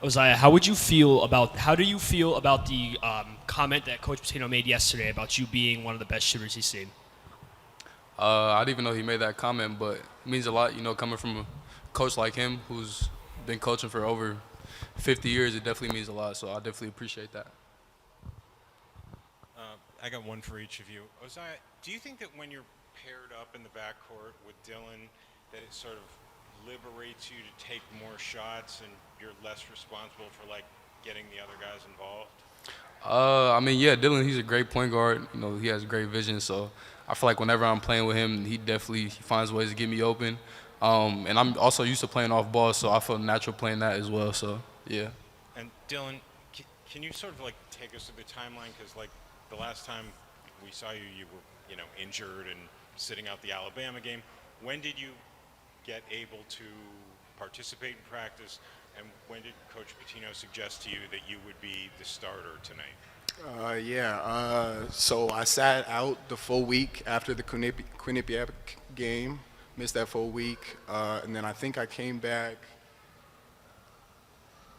Ozaya, how do you feel about the comment that Coach Pitino made yesterday about you being one of the best shooters he's seen? I didn't even know he made that comment, but it means a lot, coming from a coach like him who's been coaching for over 50 years. It definitely means a lot, so I definitely appreciate that. I got one for each of you. Ozaya, do you think that when you're paired up in the backcourt with Dylan, that it sort of liberates you to take more shots and you're less responsible for like getting the other guys involved? Yeah, Dylan, he's a great point guard. He has great vision, so I feel like whenever I'm playing with him, he finds ways to get me open. And I'm also used to playing off ball, so I feel natural playing that as well. So yeah. And Dylan, can you sort of like take us through the timeline? Because like the last time we saw you, you were injured and sitting out the Alabama game. When did you get able to participate in practice, and when did Coach Pitino suggest to you that you would be the starter tonight? So I sat out the full week after the Quinnipiac game, missed that full week, and then I think I came back.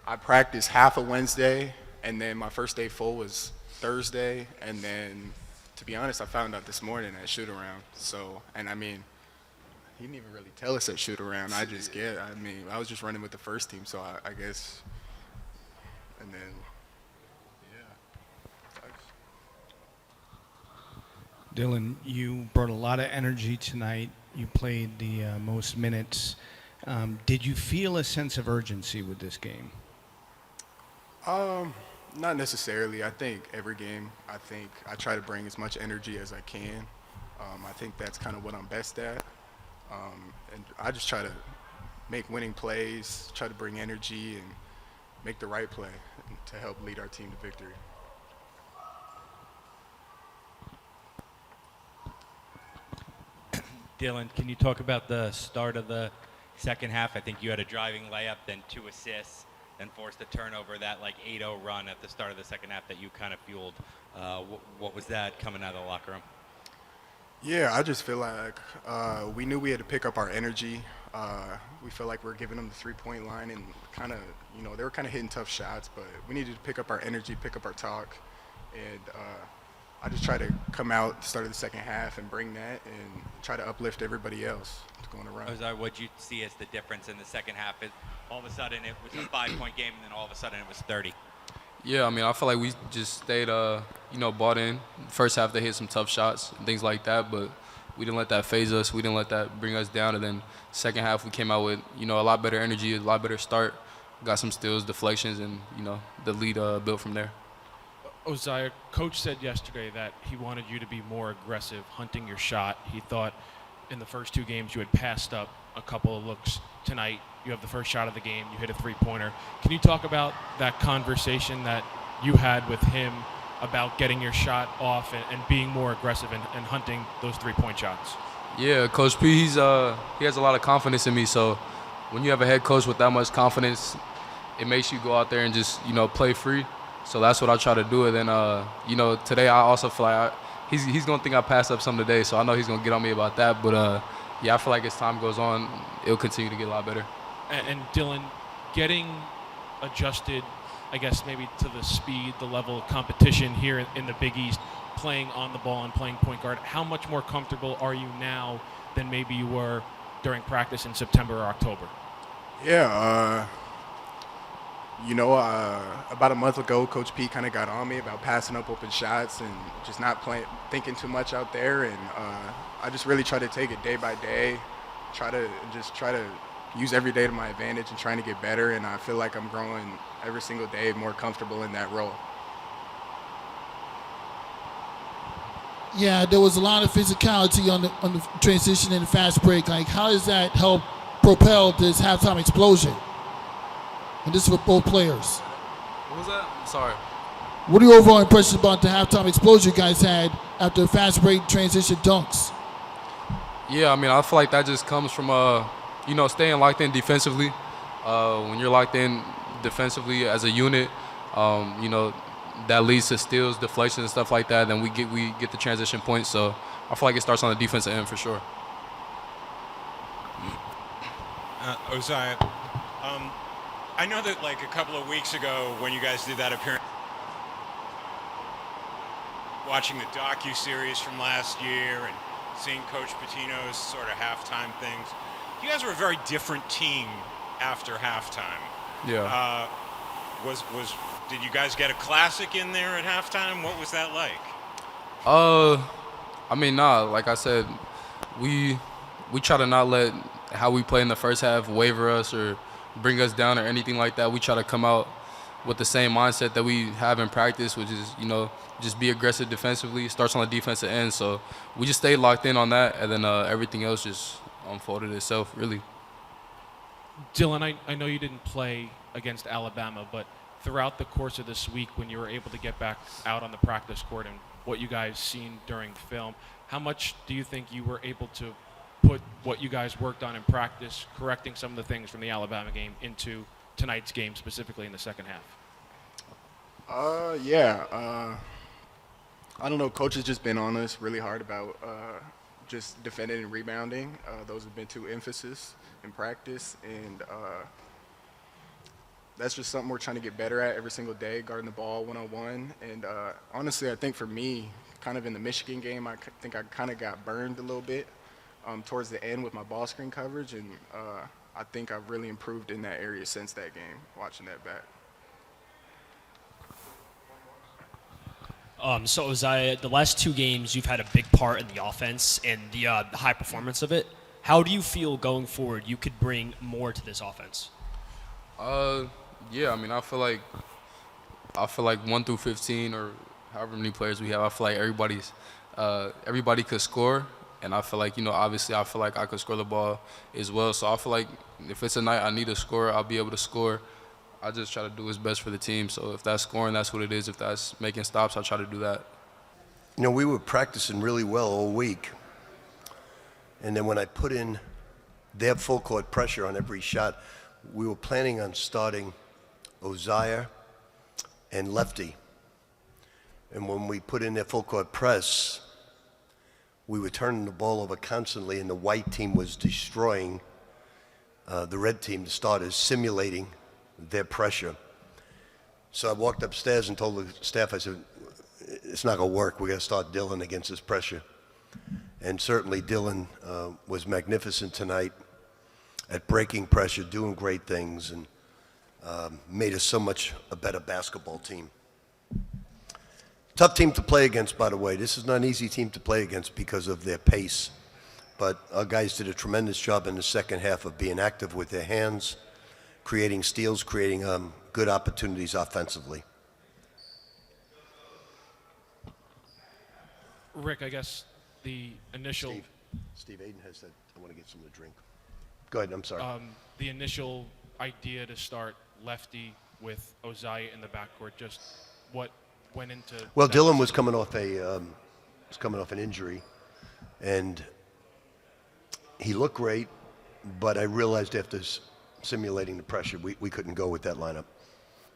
I practiced half of Wednesday, and then my first day full was Thursday, and then, to be honest, I found out this morning at shoot-around. So, and I mean, he didn't even really tell us at shoot-around. I was just running with the first team, so I guess, and then, yeah. Dylan, you brought a lot of energy tonight. You played the most minutes. Did you feel a sense of urgency with this game? Not necessarily. I think every game, I try to bring as much energy as I can. I think that's kind of what I'm best at. And I just try to make winning plays, try to bring energy, and make the right play to help lead our team to victory. Dylan, can you talk about the start of the second half? I think you had a driving layup, then 2 assists, then forced a turnover, that like 8-0 run at the start of the second half that you kind of fueled. What was that coming out of the locker room? Yeah, I just feel like we knew we had to pick up our energy. We felt like we were giving them the three-point line and kind of, they were kind of hitting tough shots, but we needed to pick up our energy, pick up our talk. And I just try to come out at the start of the second half and bring that and try to uplift everybody else to go on a run. What'd you see as the difference in the second half? All of a sudden it was a 5-point game, and then all of a sudden it was 30. Yeah, I feel like we just stayed, bought in. First half they hit some tough shots and things like that, but we didn't let that phase us. We didn't let that bring us down. And then second half we came out with, a lot better energy, a lot better start. Got some steals, deflections, and, the lead built from there. Ozaya, Coach said yesterday that he wanted you to be more aggressive, hunting your shot. He thought in the first 2 games you had passed up a couple of looks. Tonight you have the first shot of the game, you hit a three-pointer. Can you talk about that conversation that you had with him about getting your shot off and being more aggressive and hunting those three-point shots? Yeah, Coach P, he has a lot of confidence in me, so when you have a head coach with that much confidence, it makes you go out there and just, play free. So that's what I try to do. And then, today I also feel like he's going to think I passed up some today, so I know he's going to get on me about that. But, I feel like as time goes on, it'll continue to get a lot better. And Dylan, getting adjusted, I guess, maybe to the speed, the level of competition here in the Big East, playing on the ball and playing point guard, how much more comfortable are you now than maybe you were during practice in September or October? Yeah, about a month ago, Coach P kind of got on me about passing up open shots and just not thinking too much out there. And I just really try to take it day by day, try to use every day to my advantage and trying to get better. And I feel like I'm growing every single day more comfortable in that role. Yeah, there was a lot of physicality on the transition and the fast break. Like, how does that help propel this halftime explosion? And this is for both players. What was that? Sorry. What are your overall impressions about the halftime explosion you guys had after fast break transition dunks? Yeah, I feel like that just comes from, staying locked in defensively. When you're locked in defensively as a unit, that leads to steals, deflections, and stuff like that. Then we get the transition points. So I feel like it starts on the defensive end for sure. Ozaya, I know that like a couple of weeks ago when you guys did that appearance, watching the docu-series from last year and seeing Coach Pitino's sort of halftime things, you guys were a very different team after halftime. Yeah. Did you guys get a classic in there at halftime? What was that like? I mean, nah. Like I said, we try to not let how we play in the first half waver us or bring us down or anything like that. We try to come out with the same mindset that we have in practice, which is, just be aggressive defensively. It starts on the defensive end. So we just stayed locked in on that, and then everything else just unfolded itself, really. Dylan, I know you didn't play against Alabama, but throughout the course of this week when you were able to get back out on the practice court and what you guys seen during film, how much do you think you were able to put what you guys worked on in practice, correcting some of the things from the Alabama game, into tonight's game, specifically in the second half? I don't know. Coach has just been on us really hard about just defending and rebounding. Those have been two emphasis in practice, and that's just something we're trying to get better at every single day, guarding the ball one-on-one. And honestly, I think for me, kind of in the Michigan game, I think I kind of got burned a little bit towards the end with my ball screen coverage, and I think I've really improved in that area since that game, watching that back. So Uzziah, the last two games, you've had a big part in the offense and the high performance of it. How do you feel going forward you could bring more to this offense? Yeah, I mean, I feel like 1 through 15 or however many players we have, I feel like everybody could score, and I feel like, obviously I feel like I could score the ball as well. So I feel like if it's a night I need to score, I'll be able to score. I just try to do what's best for the team. So if that's scoring, that's what it is. If that's making stops, I'll try to do that. We were practicing really well all week. And then when I put in their full court pressure on every shot, we were planning on starting Uzziah and Lefty. And when we put in their full court press, we were turning the ball over constantly, and the white team was destroying the red team, the starters, simulating their pressure. So I walked upstairs and told the staff, I said, it's not going to work. We're going to start Dylan against this pressure. And certainly Dylan was magnificent tonight at breaking pressure, doing great things, and made us so much a better basketball team. Tough team to play against, by the way. This is not an easy team to play against because of their pace. But our guys did a tremendous job in the second half of being active with their hands, creating steals, creating good opportunities offensively. Rick, I guess the initial... Steve Aiden has said, I want to get something to drink. Go ahead, I'm sorry. The initial idea to start Lefty with Uzziah in the backcourt, just what went into... Well, that Dylan was decision? coming off an injury, and he looked great, but I realized after simulating the pressure, we couldn't go with that lineup.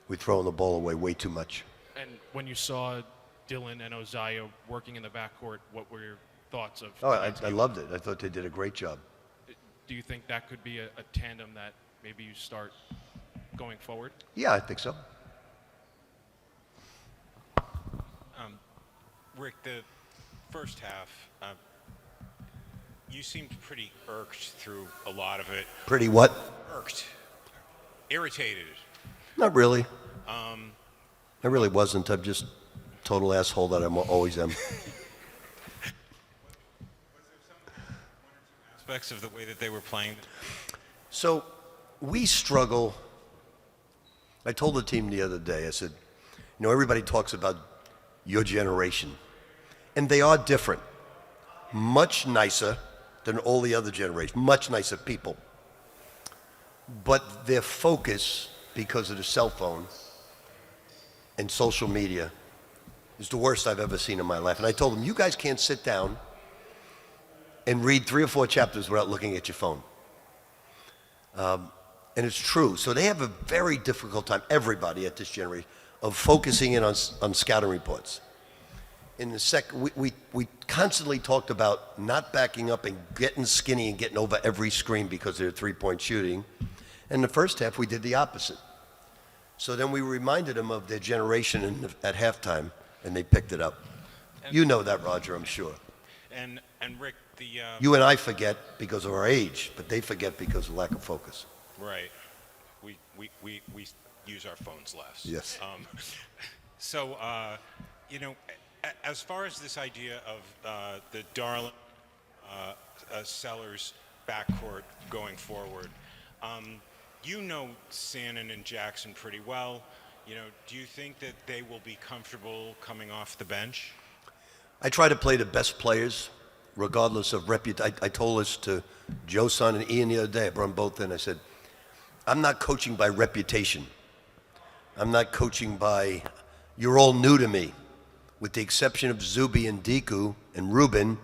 We're throwing the ball away way too much. And when you saw Dylan and Uzziah working in the backcourt, what were your thoughts of... Oh, I loved it. I thought they did a great job. Do you think that could be a tandem that maybe you start going forward? Yeah, I think so. Rick, the first half, you seemed pretty irked through a lot of it. Pretty what? Irked. Irritated. Not really. I really wasn't. I'm just total asshole that I always am. Aspects of the way that they were playing. So we struggle. I told the team the other day, I said, everybody talks about your generation, and they are different. Much nicer than all the other generations, much nicer people. But their focus, because of the cell phone and social media, is the worst I've ever seen in my life. And I told them, you guys can't sit down and read 3 or 4 chapters without looking at your phone. And it's true. So they have a very difficult time, everybody at this generation, of focusing in on scouting reports. In the we constantly talked about not backing up and getting skinny and getting over every screen because of their three-point shooting. In the first half, we did the opposite. So then we reminded them of their generation at halftime, and they picked it up. You know that, Roger, I'm sure. And Rick, You and I forget because of our age, but they forget because of lack of focus. right, we use our phones less. Yes. So, as far as this idea of the Darling Sellers backcourt going forward, you know Sannon and Jackson pretty well. Do you think that they will be comfortable coming off the bench? I try to play the best players, regardless of reputation. I told this to Joe Son and Ian the other day. I brought them both in. I said, I'm not coaching by reputation. I'm not coaching by, you're all new to me. With the exception of Zuby and Diku and Ruben,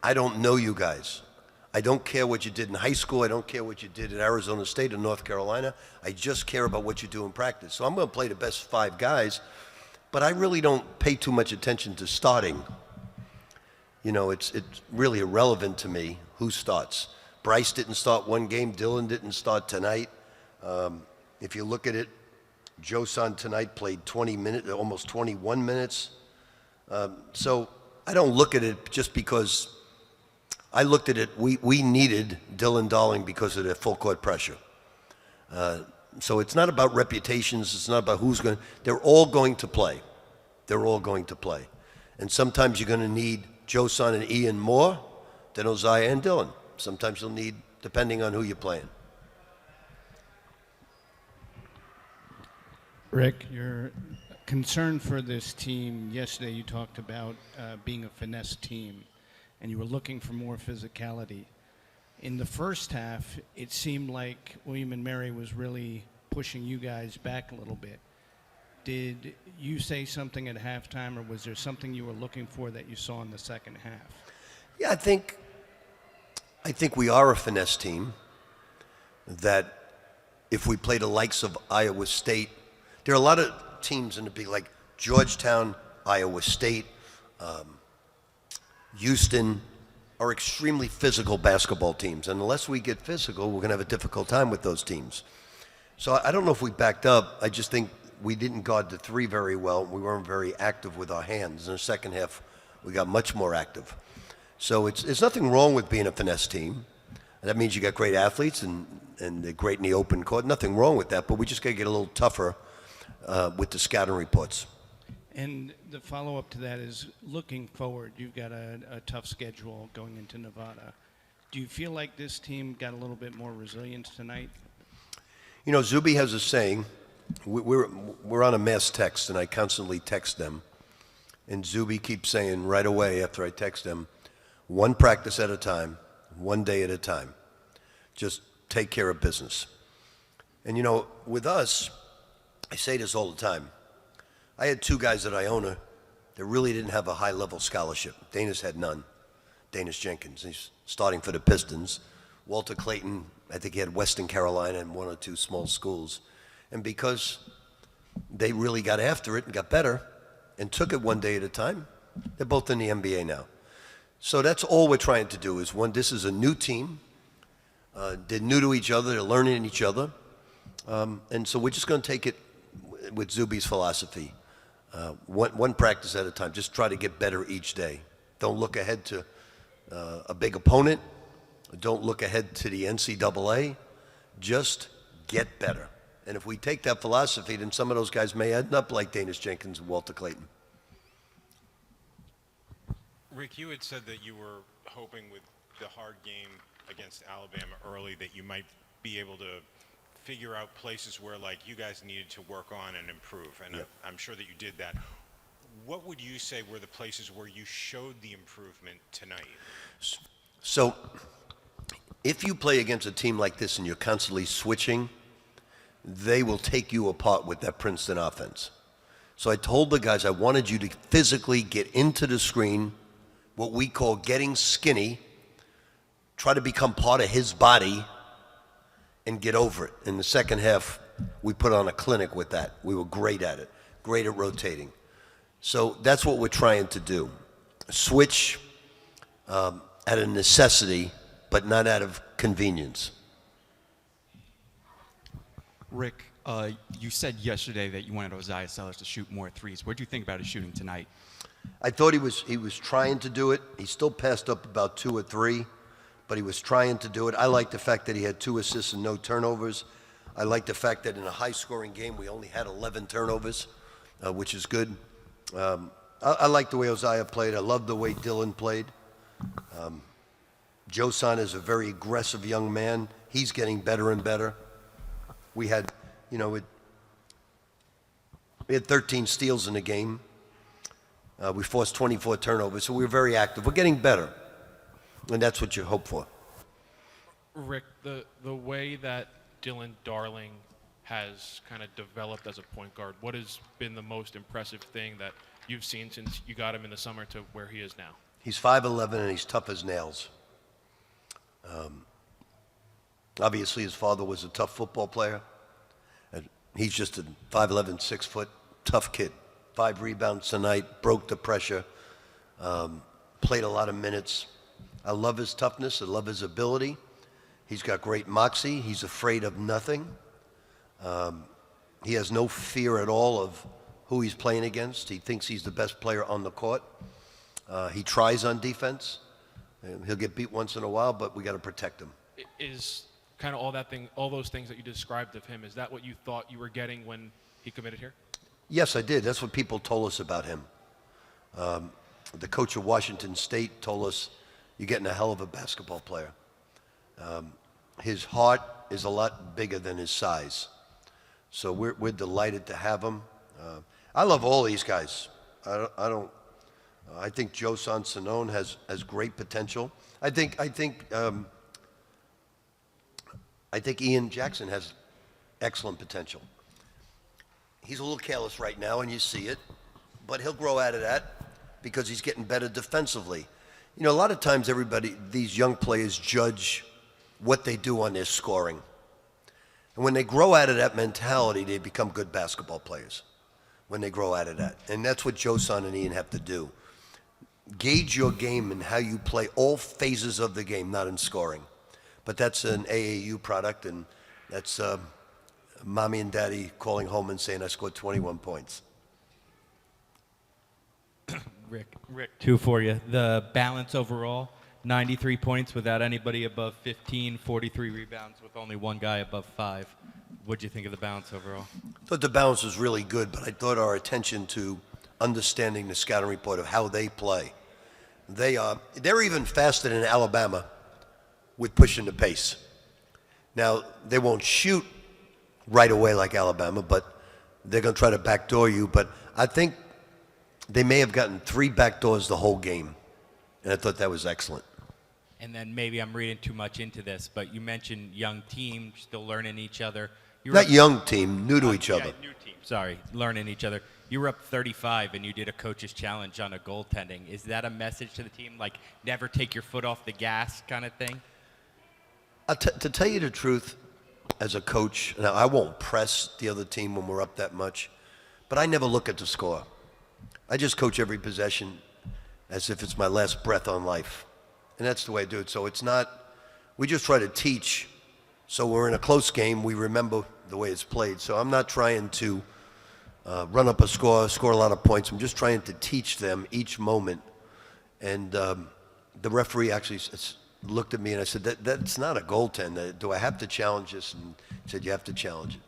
I don't know you guys. I don't care what you did in high school. I don't care what you did at Arizona State or North Carolina. I just care about what you do in practice. So I'm going to play the best 5 guys, but I really don't pay too much attention to starting. It's really irrelevant to me who starts. Bryce didn't start one game. Dylan didn't start tonight. If you look at it, Joe Son tonight played 20 minutes, almost 21 minutes. So I don't look at it just because I looked at it. We needed Dylan Darling because of their full court pressure. So it's not about reputations. It's not about who's going to. They're all going to play. They're all going to play. And sometimes you're going to need Joe Son and Ian more than Oziah and Dylan. Sometimes you'll need, depending on who you're playing. Rick, your concern for this team, yesterday you talked about being a finesse team, and you were looking for more physicality. In the first half, it seemed like William and Mary was really pushing you guys back a little bit. Did you say something at halftime, or was there something you were looking for that you saw in the second half? Yeah, I think we are a finesse team. That if we play the likes of Iowa State, there are a lot of teams in the big, like Georgetown, Iowa State, Houston, are extremely physical basketball teams. And unless we get physical, we're going to have a difficult time with those teams. So I don't know if we backed up. I just think we didn't guard the 3 very well. We weren't very active with our hands. In the second half, we got much more active. So it's nothing wrong with being a finesse team. That means you got great athletes and they're great in the open court. Nothing wrong with that, but we just got to get a little tougher with the scouting reports. And the follow-up to that is looking forward. You've got a tough schedule going into Nevada. Do you feel like this team got a little bit more resilience tonight? Zuby has a saying. We're on a mass text, and I constantly text them. And Zuby keeps saying right away after I text them, 1 practice at a time, 1 day at a time. Just take care of business. And with us, I say this all the time. I had 2 guys at Iona that really didn't have a high-level scholarship. Danis had none. Danis Jenkins, he's starting for the Pistons. Walter Clayton, I think he had Western Carolina and 1 or 2 small schools. And because they really got after it and got better and took it 1 day at a time, they're both in the NBA now. So that's all we're trying to do is, this is a new team. They're new to each other. They're learning each other. And so we're just going to take it with Zuby's philosophy. One practice at a time. Just try to get better each day. Don't look ahead to a big opponent. Don't look ahead to the NCAA. Just get better. And if we take that philosophy, then some of those guys may end up like Danis Jenkins and Walter Clayton. Rick, you had said that you were hoping with the hard game against Alabama early that you might be able to figure out places where you guys needed to work on and improve, and I'm sure that you did that. What would you say were the places where you showed the improvement tonight? So if you play against a team like this and you're constantly switching, they will take you apart with that Princeton offense. So I told the guys I wanted you to physically get into the screen, what we call getting skinny, try to become part of his body, and get over it. In the second half, we put on a clinic with that. We were great at it, great at rotating. So that's what we're trying to do. Switch out of necessity, but not out of convenience. Rick, You said yesterday that you wanted Isaiah Sellers to shoot more threes. What do you think about his shooting tonight? I thought he was trying to do it. He still passed up about 2 or 3, but he was trying to do it. I like the fact that he had 2 assists and no turnovers. I like the fact that in a high-scoring game we only had 11 turnovers, which is good. I like the way Isaiah played. I love the way Dylan played. Josan is a very aggressive young man. He's getting better and better. We had, we had 13 steals in the game. We forced 24 turnovers, so we were very active. We're getting better, and that's what you hope for. Rick, the way that Dylan Darling has kind of developed as a point guard, what has been the most impressive thing that you've seen since you got him in the summer to where he is now? He's 5'11", and he's tough as nails. Obviously, his father was a tough football player. And he's just a 5'11", 6-foot, tough kid. 5 rebounds tonight, broke the pressure, played a lot of minutes. I love his toughness. I love his ability. He's got great moxie. He's afraid of nothing. He has no fear at all of who he's playing against. He thinks he's the best player on the court. He tries on defense. He'll get beat once in a while, but we got to protect him. Is kind of all those things that you described of him, is that what you thought you were getting when he committed here? Yes, I did. That's what people told us about him. The coach of Washington State told us, you're getting a hell of a basketball player. His heart is a lot bigger than his size. So we're delighted to have him. I love all these guys. I think Josan Sanone has great potential. I think Ian Jackson has excellent potential. He's a little careless right now, and you see it, but he'll grow out of that because he's getting better defensively. A lot of times these young players judge what they do on their scoring. And when they grow out of that mentality, they become good basketball players, when they grow out of that. And that's what Josan and Ian have to do. Gauge your game and how you play all phases of the game, not in scoring. But that's an AAU product, and that's mommy and daddy calling home and saying, I scored 21 points. Rick, 2 for you. The balance overall, 93 points without anybody above 15, 43 rebounds with only one guy above 5. What'd you think of the balance overall? I thought the balance was really good, but I thought our attention to understanding the scouting report of how they play. They're even faster than Alabama with pushing the pace. Now, they won't shoot right away like Alabama, but they're going to try to backdoor you. But I think they may have gotten 3 backdoors the whole game, and I thought that was excellent. And then maybe I'm reading too much into this, but you mentioned young team, still learning each other. Not young team, new to each other. Yeah, new team. Sorry, learning each other. You were up 35 and you did a coach's challenge on a goaltending. Is that a message to the team, like never take your foot off the gas kind of thing? To tell you the truth, as a coach, now I won't press the other team when we're up that much, but I never look at the score. I just coach every possession as if it's my last breath on life. And that's the way I do it. So it's not, we just try to teach. So we're in a close game, we remember the way it's played. So I'm not trying to run up a score a lot of points. I'm just trying to teach them each moment. And the referee actually looked at me and I said, that's not a goaltender. Do I have to challenge this? And he said, you have to challenge it.